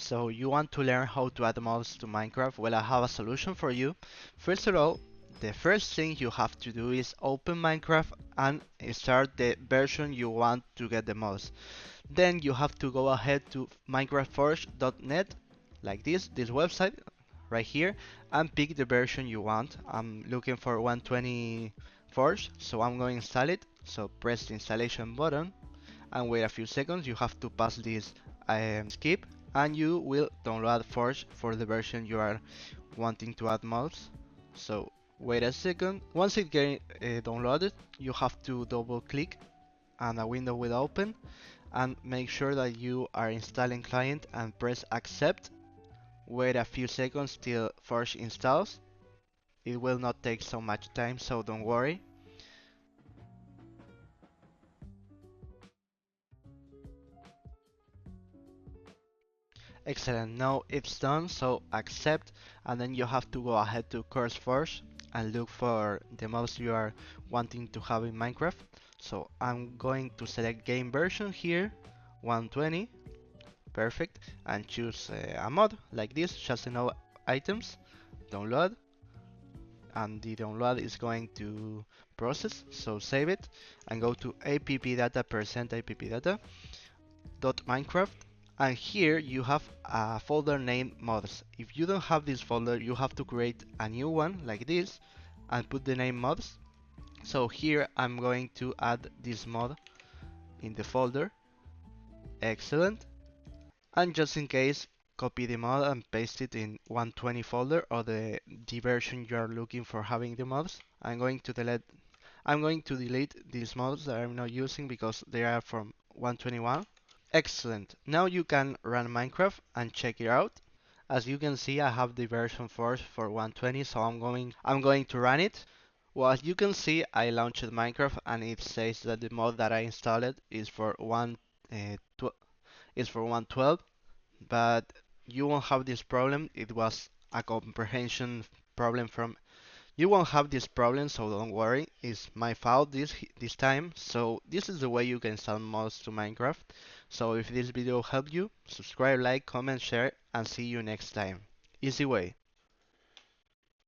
So you want to learn how to add mods to Minecraft? Well, I have a solution for you. First of all, the first thing you have to do is open Minecraft and start the version you want to get the mods. Then you have to go ahead to minecraftforge.net, like this website right here, and pick the version you want. I'm looking for 120 Forge, so I'm going to install it. So press the installation button and wait a few seconds. You have to pass this skip, and you will download Forge for the version you are wanting to add mods. So wait a second. Once it gets downloaded, you have to double click and a window will open, and make sure that you are installing client and press accept. Wait a few seconds till Forge installs. It will not take so much time, so don't worry. Excellent, now it's done, so accept, and then you have to go ahead to CurseForge and look for the mods you are wanting to have in Minecraft. So I'm going to select game version here, 120, perfect, and choose a mod like this, just enough items, download, and the download is going to process, so save it and go to appdata %appdata .minecraft, and here you have a folder named mods. If you don't have this folder, you have to create a new one like this and put the name mods. So here I'm going to add this mod in the folder. Excellent. And just in case, copy the mod and paste it in 120 folder, or the version you are looking for having the mods. I'm going to delete these mods that I'm not using because they are from 121. Excellent. Now you can run Minecraft and check it out. As you can see, I have the version first for 120, so I'm going to run it. Well, as you can see, I launched Minecraft and it says that the mod that I installed is for 112, but you won't have this problem. It was a comprehension problem from you won't have this problem, so don't worry. It's my fault this time. So this is the way you can install mods to Minecraft. So if this video helped you, subscribe, like, comment, share, and see you next time. Easy way.